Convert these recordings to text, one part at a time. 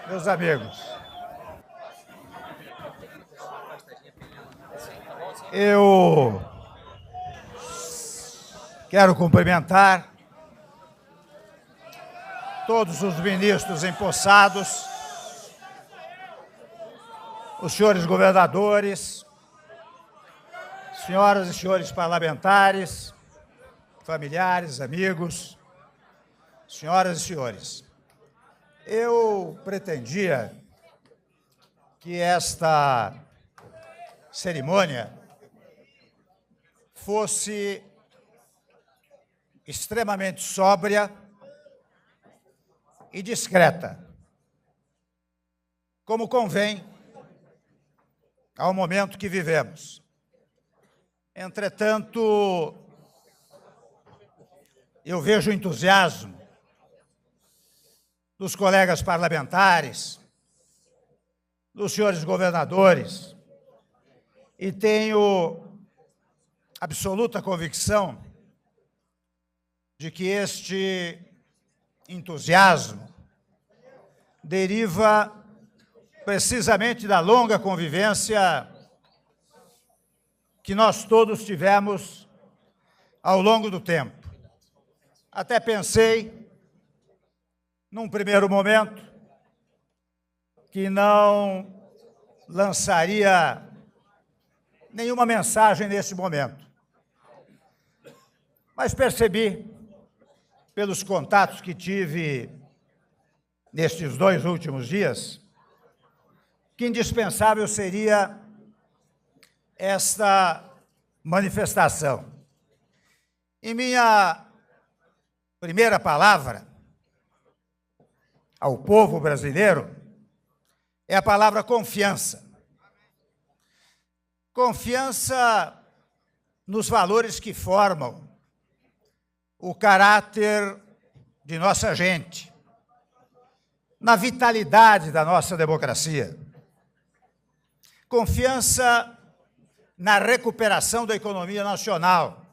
Meus amigos, eu quero cumprimentar todos os ministros empossados, os senhores governadores, senhoras e senhores parlamentares, familiares, amigos, senhoras e senhores. Eu pretendia que esta cerimônia fosse extremamente sóbria e discreta, como convém ao momento que vivemos. Entretanto, eu vejo o entusiasmo dos colegas parlamentares, dos senhores governadores, e tenho absoluta convicção de que este entusiasmo deriva precisamente da longa convivência que nós todos tivemos ao longo do tempo. Até pensei, num primeiro momento, que não lançaria nenhuma mensagem nesse momento. Mas percebi, pelos contatos que tive nestes 2 últimos dias, que indispensável seria esta manifestação. E minha primeira palavra ao povo brasileiro é a palavra confiança. Confiança nos valores que formam o caráter de nossa gente, na vitalidade da nossa democracia. Confiança na recuperação da economia nacional,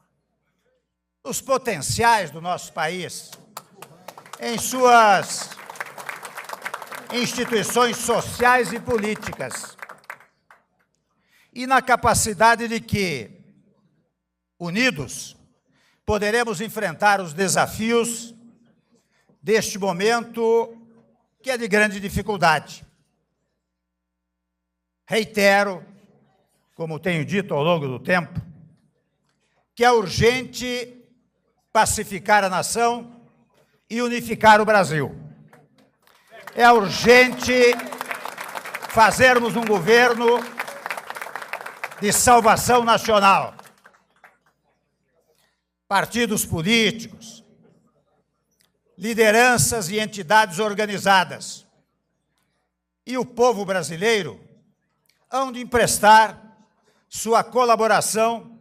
nos potenciais do nosso país, em suas instituições sociais e políticas, e na capacidade de que, unidos, poderemos enfrentar os desafios deste momento que é de grande dificuldade. Reitero, como tenho dito ao longo do tempo, que é urgente pacificar a nação e unificar o Brasil. É urgente fazermos um governo de salvação nacional. Partidos políticos, lideranças e entidades organizadas e o povo brasileiro hão de emprestar sua colaboração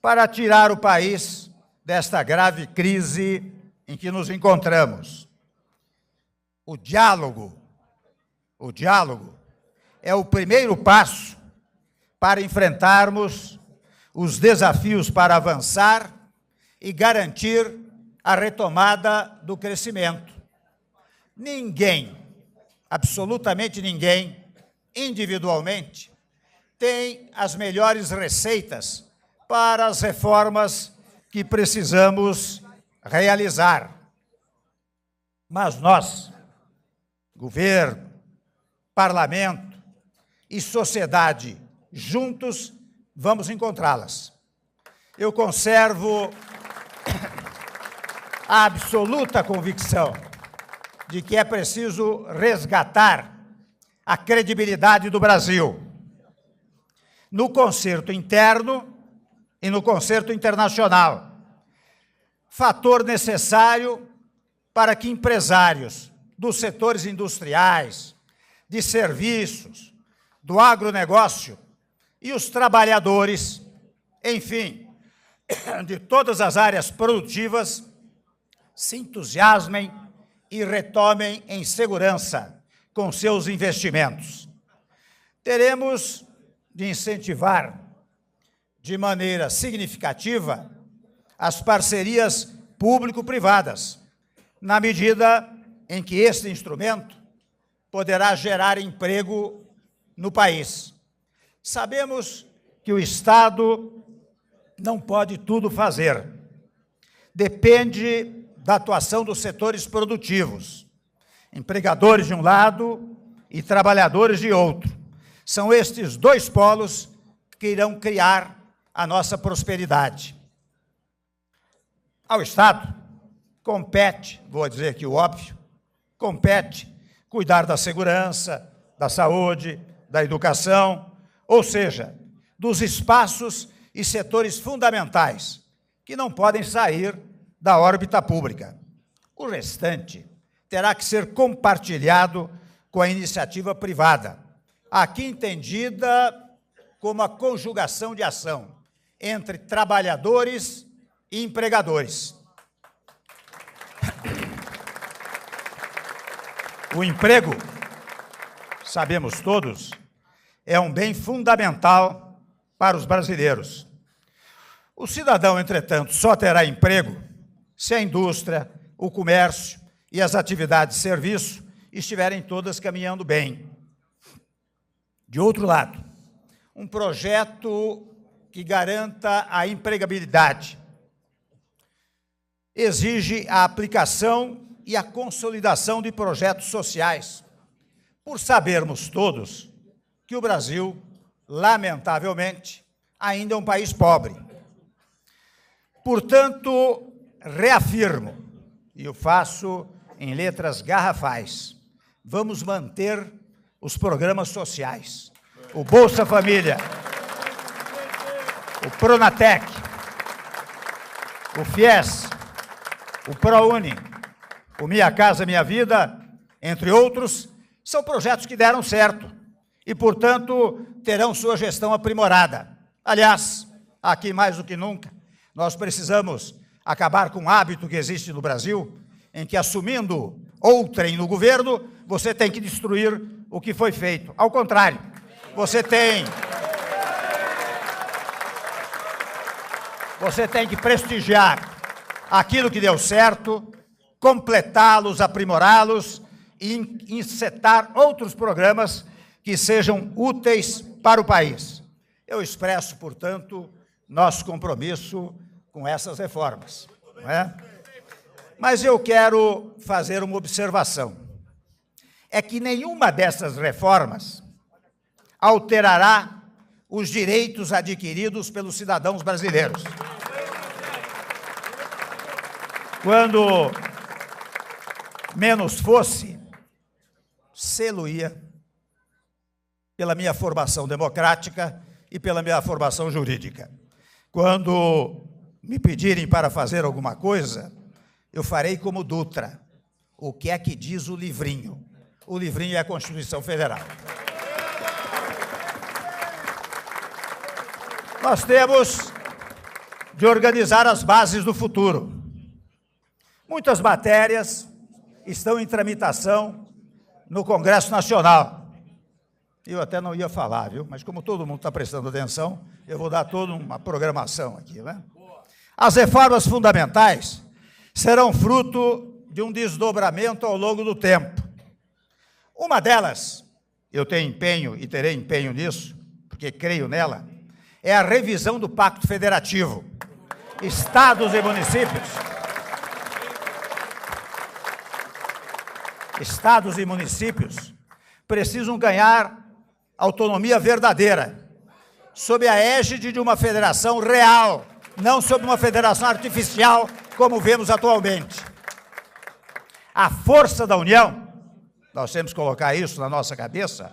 para tirar o país desta grave crise em que nos encontramos. O diálogo é o primeiro passo para enfrentarmos os desafios para avançar e garantir a retomada do crescimento. Ninguém, absolutamente ninguém, individualmente, tem as melhores receitas para as reformas que precisamos realizar. Mas nós, governo, parlamento e sociedade, juntos, vamos encontrá-las. Eu conservo a absoluta convicção de que é preciso resgatar a credibilidade do Brasil no concerto interno e no concerto internacional, fator necessário para que empresários dos setores industriais, de serviços, do agronegócio e os trabalhadores, enfim, de todas as áreas produtivas, se entusiasmem e retomem em segurança com seus investimentos. Teremos de incentivar de maneira significativa as parcerias público-privadas, na medida em que este instrumento poderá gerar emprego no país. Sabemos que o Estado não pode tudo fazer. Depende da atuação dos setores produtivos, empregadores de um lado e trabalhadores de outro. São estes dois polos que irão criar a nossa prosperidade. Ao Estado compete, vou dizer aqui o óbvio, compete cuidar da segurança, da saúde, da educação, ou seja, dos espaços e setores fundamentais que não podem sair da órbita pública. O restante terá que ser compartilhado com a iniciativa privada, aqui entendida como a conjugação de ação entre trabalhadores e empregadores. O emprego, sabemos todos, é um bem fundamental para os brasileiros. O cidadão, entretanto, só terá emprego se a indústria, o comércio e as atividades de serviço estiverem todas caminhando bem. De outro lado, um projeto que garanta a empregabilidade exige a aplicação e a consolidação de projetos sociais, por sabermos todos que o Brasil, lamentavelmente, ainda é um país pobre. Portanto, reafirmo, e o faço em letras garrafais, vamos manter os programas sociais, o Bolsa Família, o Pronatec, o FIES, o ProUni, o Minha Casa Minha Vida, entre outros, são projetos que deram certo e, portanto, terão sua gestão aprimorada. Aliás, aqui mais do que nunca, nós precisamos acabar com o hábito que existe no Brasil, em que, assumindo outrem no governo, você tem que destruir o que foi feito. Ao contrário, você tem que prestigiar aquilo que deu certo, completá-los, aprimorá-los e encetar outros programas que sejam úteis para o país. Eu expresso, portanto, nosso compromisso com essas reformas, não é? Mas eu quero fazer uma observação. É que nenhuma dessas reformas alterará os direitos adquiridos pelos cidadãos brasileiros. Quando menos fosse, sê-lo-ia pela minha formação democrática e pela minha formação jurídica. Quando me pedirem para fazer alguma coisa, eu farei como Dutra. O que é que diz o livrinho? O livrinho é a Constituição Federal. Nós temos de organizar as bases do futuro. Muitas matérias estão em tramitação no Congresso Nacional. Eu até não ia falar, viu? Mas como todo mundo está prestando atenção, eu vou dar toda uma programação aqui, né? As reformas fundamentais serão fruto de um desdobramento ao longo do tempo. Uma delas, eu tenho empenho e terei empenho nisso, porque creio nela, é a revisão do Pacto Federativo. Estados e municípios precisam ganhar autonomia verdadeira, sob a égide de uma federação real, não sob uma federação artificial, como vemos atualmente. A força da União, nós temos que colocar isso na nossa cabeça,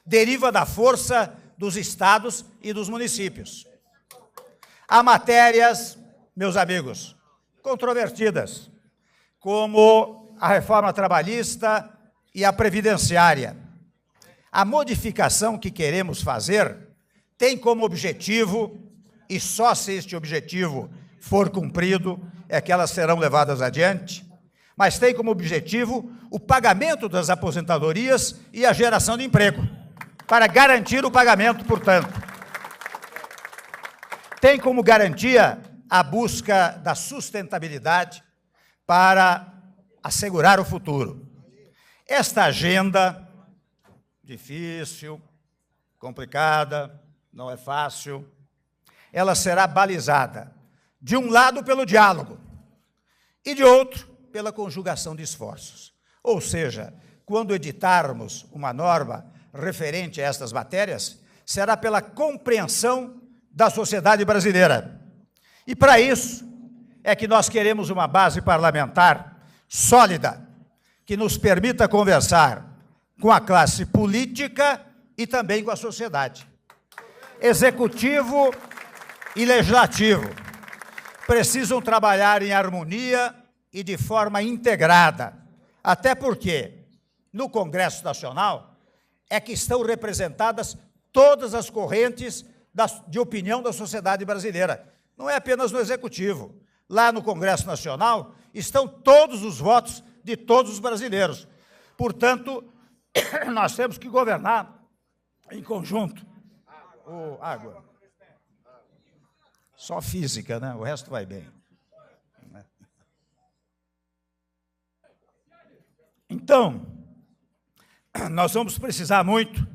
deriva da força dos estados e dos municípios. Há matérias, meus amigos, controvertidas, como a reforma trabalhista e a previdenciária. A modificação que queremos fazer tem como objetivo, e só se este objetivo for cumprido, é que elas serão levadas adiante, mas tem como objetivo o pagamento das aposentadorias e a geração de emprego, para garantir o pagamento, portanto. Tem como garantia a busca da sustentabilidade para assegurar o futuro. Esta agenda, difícil, complicada, não é fácil, ela será balizada, de um lado, pelo diálogo, e de outro, pela conjugação de esforços. Ou seja, quando editarmos uma norma referente a estas matérias, será pela compreensão da sociedade brasileira. E para isso é que nós queremos uma base parlamentar sólida, que nos permita conversar com a classe política e também com a sociedade. Executivo e legislativo precisam trabalhar em harmonia e de forma integrada, até porque no Congresso Nacional é que estão representadas todas as correntes de opinião da sociedade brasileira. Não é apenas no Executivo. Lá no Congresso Nacional estão todos os votos de todos os brasileiros. Portanto, nós temos que governar em conjunto. Água. Só física, né? O resto vai bem. Então, nós vamos precisar muito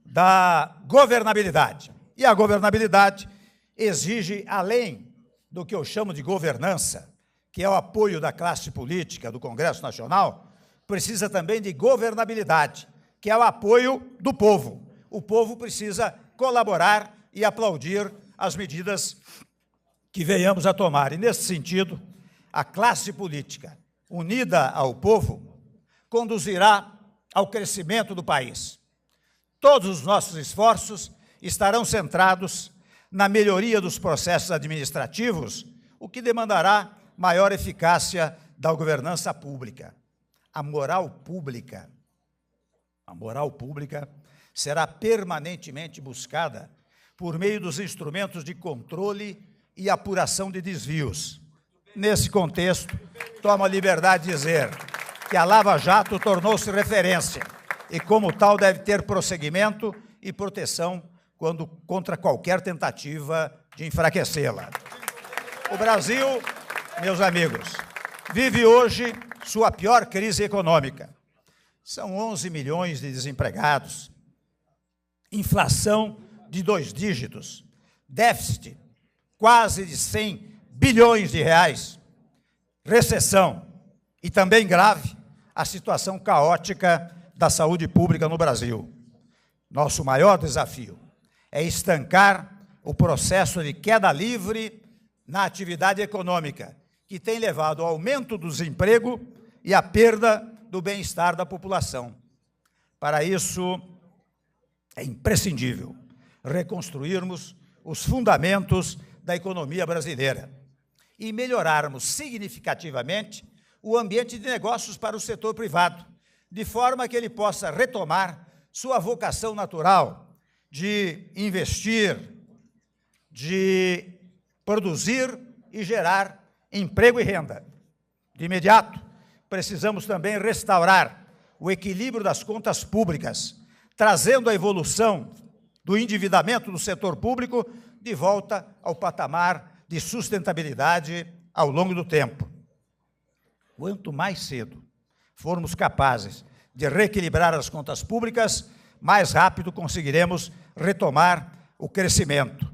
da governabilidade. E a governabilidade exige, além do que eu chamo de governança, que é o apoio da classe política, do Congresso Nacional, precisa também de governabilidade, que é o apoio do povo. O povo precisa colaborar e aplaudir as medidas que venhamos a tomar. E, nesse sentido, a classe política, unida ao povo, conduzirá ao crescimento do país. Todos os nossos esforços estarão centrados na melhoria dos processos administrativos, o que demandará maior eficácia da governança pública. A moral pública será permanentemente buscada por meio dos instrumentos de controle e apuração de desvios. Nesse contexto, tomo a liberdade de dizer que a Lava Jato tornou-se referência e, como tal, deve ter prosseguimento e proteção contra qualquer tentativa de enfraquecê-la. O Brasil, meus amigos, vive hoje sua pior crise econômica. São 11 milhões de desempregados, inflação de 2 dígitos, déficit quase de 100 bilhões de reais, recessão e também grave a situação caótica da saúde pública no Brasil. Nosso maior desafio é estancar o processo de queda livre na atividade econômica, que tem levado ao aumento do desemprego e à perda do bem-estar da população. Para isso, é imprescindível reconstruirmos os fundamentos da economia brasileira e melhorarmos significativamente o ambiente de negócios para o setor privado, de forma que ele possa retomar sua vocação natural de investir, de produzir e gerar emprego e renda. De imediato, precisamos também restaurar o equilíbrio das contas públicas, trazendo a evolução do endividamento do setor público de volta ao patamar de sustentabilidade ao longo do tempo. Quanto mais cedo formos capazes de reequilibrar as contas públicas, mais rápido conseguiremos retomar o crescimento.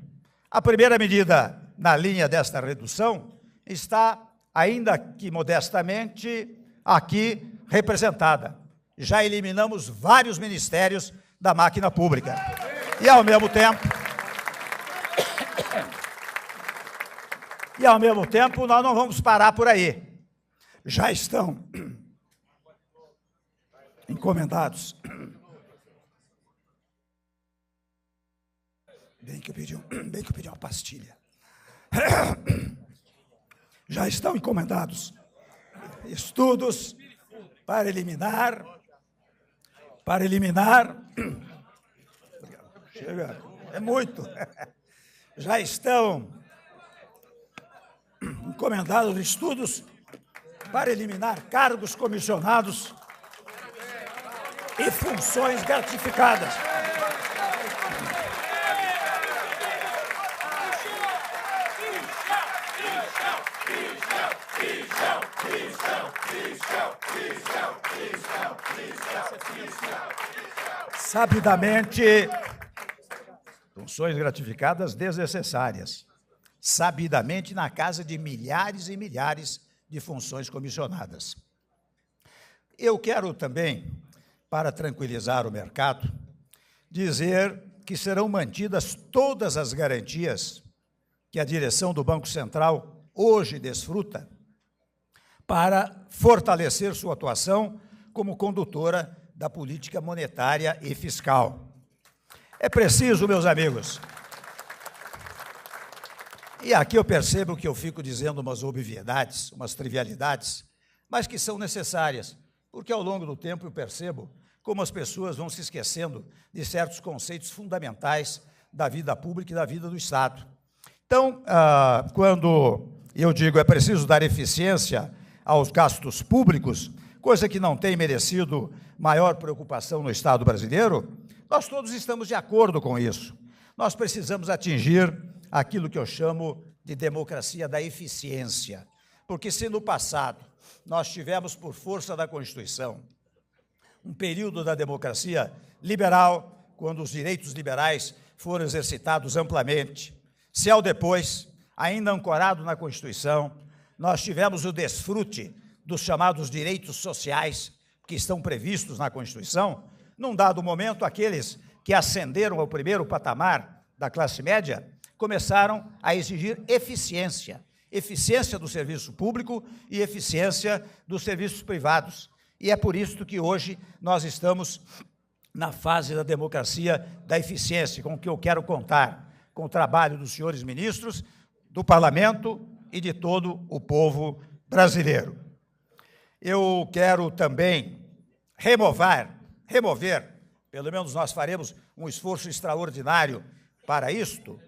A primeira medida na linha desta redução está, ainda que modestamente, aqui representada. Já eliminamos vários ministérios da máquina pública. E, ao mesmo tempo, nós não vamos parar por aí. Já estão encomendados. Bem que eu pedi uma pastilha. Já estão encomendados estudos para eliminar. Chega, é muito. Já estão encomendados estudos para eliminar cargos comissionados e funções gratificadas. Sabidamente, funções gratificadas desnecessárias, sabidamente na casa de milhares e milhares de funções comissionadas. Eu quero também, para tranquilizar o mercado, dizer que serão mantidas todas as garantias que a direção do Banco Central hoje desfruta para fortalecer sua atuação como condutora da política monetária e fiscal. É preciso, meus amigos, e aqui eu percebo que eu fico dizendo umas obviedades, umas trivialidades, mas que são necessárias, porque ao longo do tempo eu percebo como as pessoas vão se esquecendo de certos conceitos fundamentais da vida pública e da vida do Estado. Então, quando eu digo é preciso dar eficiência aos gastos públicos, coisa que não tem merecido maior preocupação no Estado brasileiro, nós todos estamos de acordo com isso. Nós precisamos atingir aquilo que eu chamo de democracia da eficiência, porque se no passado nós tivemos, por força da Constituição, um período da democracia liberal, quando os direitos liberais foram exercitados amplamente, se ao depois, ainda ancorado na Constituição, nós tivemos o desfrute dos chamados direitos sociais que estão previstos na Constituição, num dado momento, aqueles que ascenderam ao primeiro patamar da classe média começaram a exigir eficiência, eficiência do serviço público e eficiência dos serviços privados. E é por isso que hoje nós estamos na fase da democracia da eficiência, com que eu quero contar com o trabalho dos senhores ministros, do Parlamento e de todo o povo brasileiro. Eu quero também remover, pelo menos nós faremos um esforço extraordinário para isto,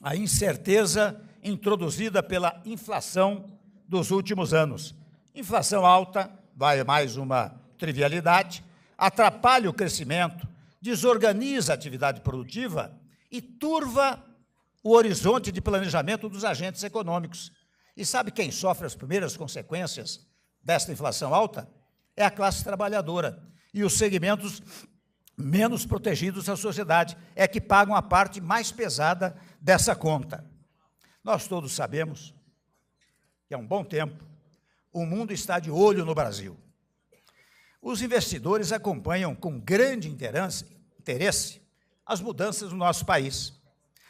a incerteza introduzida pela inflação dos últimos anos. Inflação alta, vai mais uma trivialidade, atrapalha o crescimento, desorganiza a atividade produtiva e turva o horizonte de planejamento dos agentes econômicos. E sabe quem sofre as primeiras consequências desta inflação alta? É a classe trabalhadora e os segmentos menos protegidos da sociedade, é que pagam a parte mais pesada dessa conta. Nós todos sabemos que há um bom tempo o mundo está de olho no Brasil. Os investidores acompanham com grande interesse as mudanças no nosso país.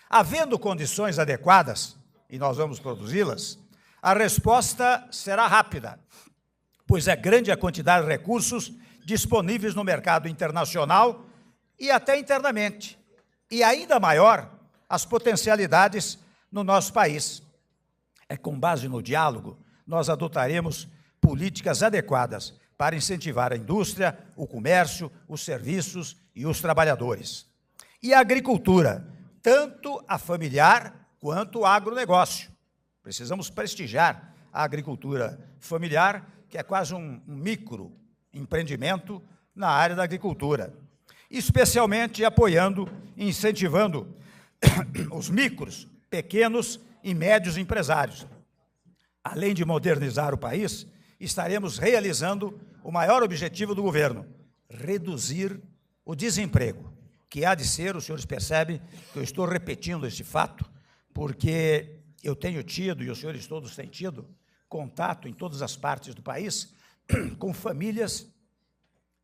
Havendo condições adequadas, e nós vamos produzi-las, a resposta será rápida, pois é grande a quantidade de recursos disponíveis no mercado internacional e até internamente, e ainda maior as potencialidades no nosso país. É com base no diálogo, nós adotaremos políticas adequadas para incentivar a indústria, o comércio, os serviços e os trabalhadores. E a agricultura, tanto a familiar quanto o agronegócio. Precisamos prestigiar a agricultura familiar, que é quase um microempreendimento na área da agricultura, especialmente apoiando e incentivando os micros, pequenos e médios empresários. Além de modernizar o país, estaremos realizando o maior objetivo do governo: reduzir o desemprego, que há de ser, os senhores percebem que eu estou repetindo este fato, porque eu tenho tido, e os senhores todos têm tido, contato em todas as partes do país com famílias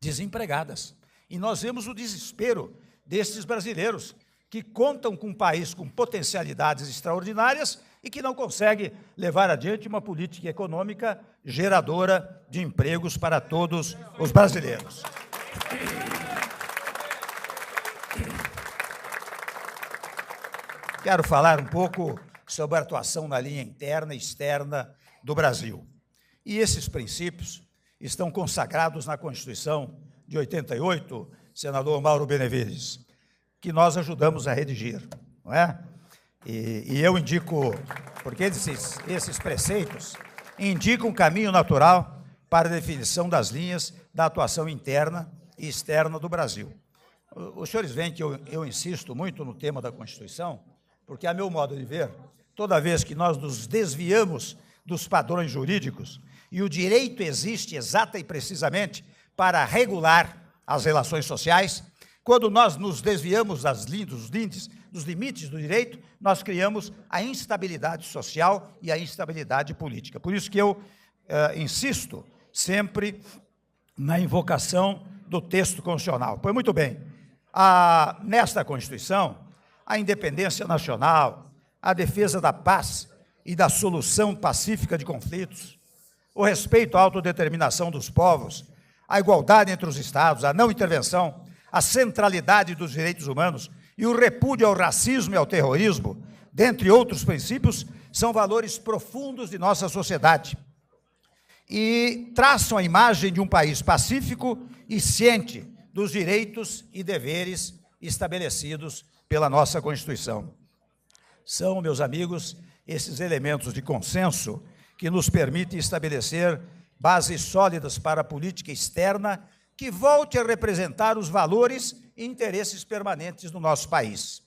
desempregadas. E nós vemos o desespero desses brasileiros que contam com um país com potencialidades extraordinárias e que não consegue levar adiante uma política econômica geradora de empregos para todos os brasileiros. Quero falar um pouco sobre a atuação na linha interna e externa do Brasil. E esses princípios estão consagrados na Constituição de 88, senador Mauro Benevides, que nós ajudamos a redigir, não é? E eu indico, porque esses preceitos indicam um caminho natural para a definição das linhas da atuação interna e externa do Brasil. Os senhores veem que eu insisto muito no tema da Constituição, porque, a meu modo de ver, toda vez que nós nos desviamos dos padrões jurídicos, e o direito existe exata e precisamente para regular as relações sociais. Quando nós nos desviamos dos limites do direito, nós criamos a instabilidade social e a instabilidade política. Por isso que eu insisto sempre na invocação do texto constitucional. Pois muito bem, nesta Constituição, a independência nacional, a defesa da paz e da solução pacífica de conflitos, o respeito à autodeterminação dos povos, a igualdade entre os Estados, a não intervenção, a centralidade dos direitos humanos e o repúdio ao racismo e ao terrorismo, dentre outros princípios, são valores profundos de nossa sociedade e traçam a imagem de um país pacífico e ciente dos direitos e deveres estabelecidos pela nossa Constituição. São, meus amigos, esses elementos de consenso que nos permitem estabelecer bases sólidas para a política externa que volte a representar os valores e interesses permanentes do nosso país.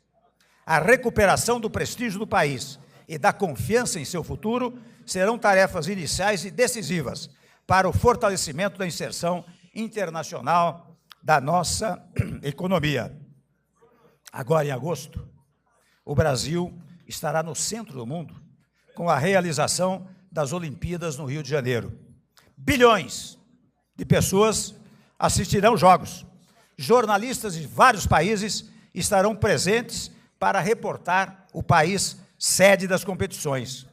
A recuperação do prestígio do país e da confiança em seu futuro serão tarefas iniciais e decisivas para o fortalecimento da inserção internacional da nossa economia. Agora, em agosto, o Brasil estará no centro do mundo com a realização das Olimpíadas no Rio de Janeiro. Bilhões de pessoas assistirão jogos. Jornalistas de vários países estarão presentes para reportar o país sede das competições.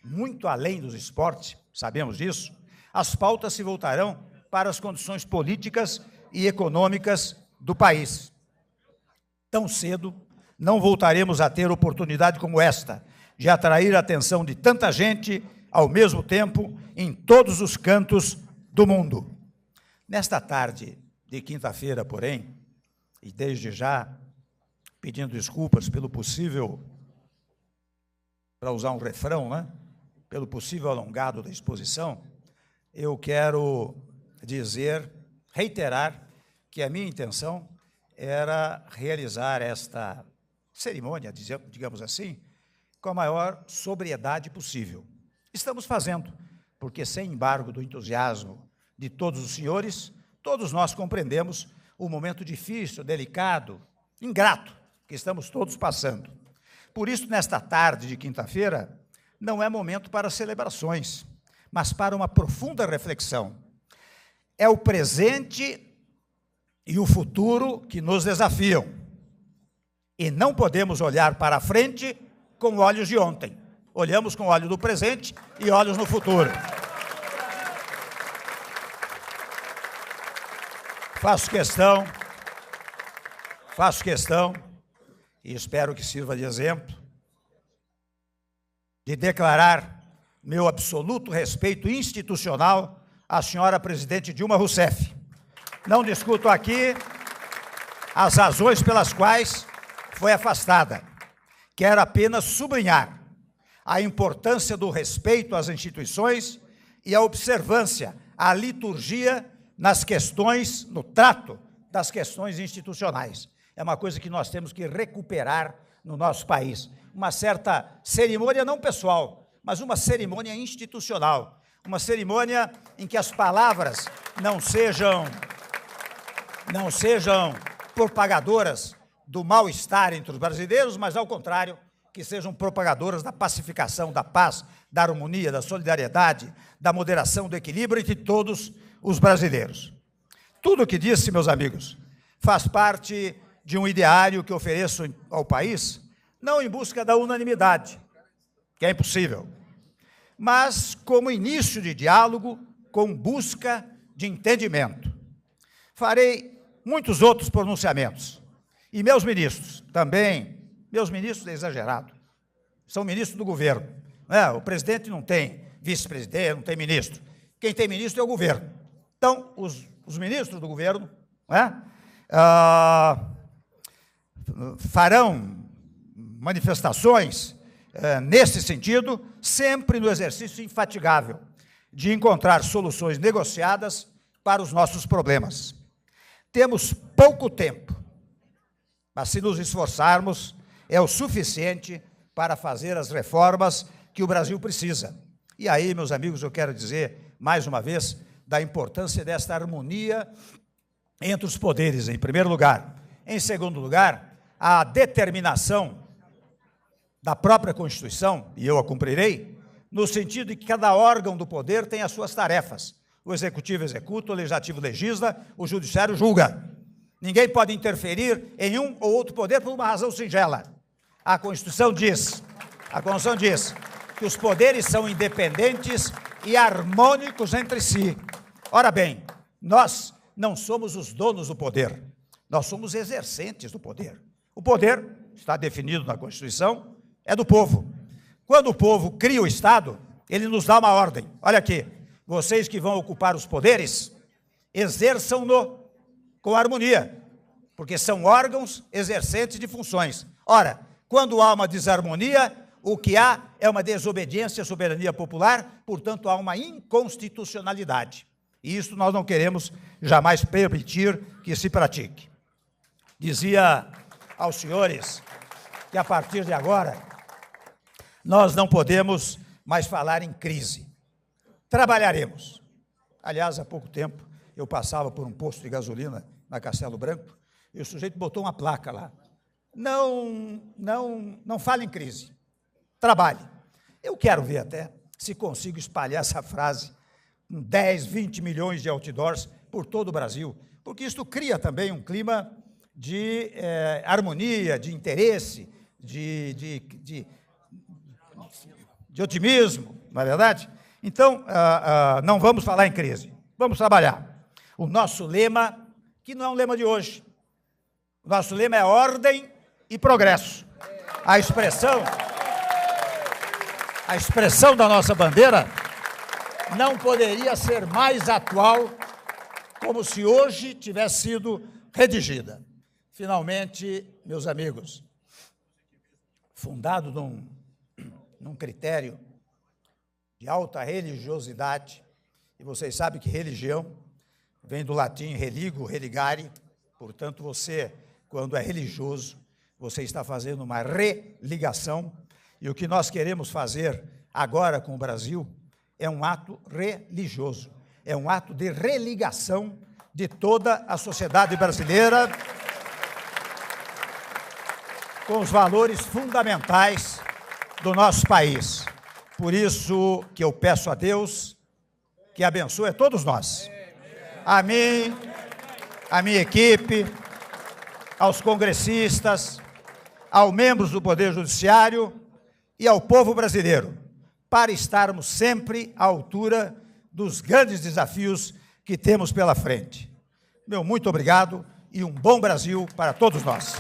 Muito além dos esportes, sabemos disso, as pautas se voltarão para as condições políticas e econômicas do país. Tão cedo, não voltaremos a ter oportunidade como esta, de atrair a atenção de tanta gente ao mesmo tempo em todos os cantos do mundo. Nesta tarde de quinta-feira, porém, e desde já pedindo desculpas pelo possível, para usar um refrão, né? Pelo possível alongado da exposição, eu quero reiterar que a minha intenção era realizar esta cerimônia, digamos assim, com a maior sobriedade possível. Estamos fazendo, porque sem embargo do entusiasmo de todos os senhores, todos nós compreendemos o momento difícil, delicado, ingrato que estamos todos passando. Por isso, nesta tarde de quinta-feira, não é momento para celebrações, mas para uma profunda reflexão. É o presente e o futuro que nos desafiam. E não podemos olhar para a frente com olhos de ontem. Olhamos com olhos do presente e olhos no futuro. Faço questão, e espero que sirva de exemplo, de declarar meu absoluto respeito institucional à senhora presidente Dilma Rousseff. Não discuto aqui as razões pelas quais foi afastada. Quero apenas sublinhar a importância do respeito às instituições e a observância à liturgia nas questões, no trato das questões institucionais. É uma coisa que nós temos que recuperar no nosso país. Uma certa cerimônia não pessoal, mas uma cerimônia institucional. Uma cerimônia em que as palavras não sejam propagadoras do mal-estar entre os brasileiros, mas, ao contrário, que sejam propagadoras da pacificação, da paz, da harmonia, da solidariedade, da moderação, do equilíbrio entre todos os brasileiros. Tudo o que disse, meus amigos, faz parte de um ideário que ofereço ao país, não em busca da unanimidade, que é impossível, mas como início de diálogo com busca de entendimento. Farei muitos outros pronunciamentos. E meus ministros, também, meus ministros é exagerado, são ministros do governo. Né? O presidente não tem vice-presidente, não tem ministro. Quem tem ministro é o governo. Então, os ministros do governo, né, farão manifestações nesse sentido, sempre no exercício infatigável de encontrar soluções negociadas para os nossos problemas. Temos pouco tempo, mas se nos esforçarmos, é o suficiente para fazer as reformas que o Brasil precisa. E aí, meus amigos, eu quero dizer, mais uma vez, da importância desta harmonia entre os poderes, em primeiro lugar. Em segundo lugar, a determinação da própria Constituição, e eu a cumprirei, no sentido de que cada órgão do poder tem as suas tarefas. O Executivo executa, o Legislativo legisla, o Judiciário julga. Ninguém pode interferir em um ou outro poder por uma razão singela. A Constituição diz que os poderes são independentes e harmônicos entre si. Ora bem, nós não somos os donos do poder, nós somos exercentes do poder. O poder, está definido na Constituição, é do povo. Quando o povo cria o Estado, ele nos dá uma ordem. Olha aqui, vocês que vão ocupar os poderes, exerçam-no com harmonia, porque são órgãos exercentes de funções. Ora, quando há uma desarmonia, o que há é uma desobediência à soberania popular, portanto, há uma inconstitucionalidade. E isso nós não queremos jamais permitir que se pratique. Dizia aos senhores que, a partir de agora, nós não podemos mais falar em crise. Trabalharemos. Aliás, há pouco tempo, eu passava por um posto de gasolina na Castelo Branco e o sujeito botou uma placa lá. Não fale em crise. Trabalhe. Eu quero ver até se consigo espalhar essa frase com 10, 20 milhões de outdoors por todo o Brasil, porque isso cria também um clima de harmonia, de interesse, de otimismo, não é verdade? Então, não vamos falar em crise, vamos trabalhar. O nosso lema, que não é um lema de hoje, o nosso lema é ordem e progresso. A expressão da nossa bandeira não poderia ser mais atual, como se hoje tivesse sido redigida. Finalmente, meus amigos, fundado num critério de alta religiosidade, e vocês sabem que religião vem do latim religo, religare, portanto, você, quando é religioso, você está fazendo uma religação, e o que nós queremos fazer agora com o Brasil é um ato religioso, é um ato de religação de toda a sociedade brasileira com os valores fundamentais do nosso país. Por isso que eu peço a Deus que abençoe a todos nós, a mim, a minha equipe, aos congressistas, aos membros do Poder Judiciário e ao povo brasileiro, para estarmos sempre à altura dos grandes desafios que temos pela frente. Meu muito obrigado e um bom Brasil para todos nós.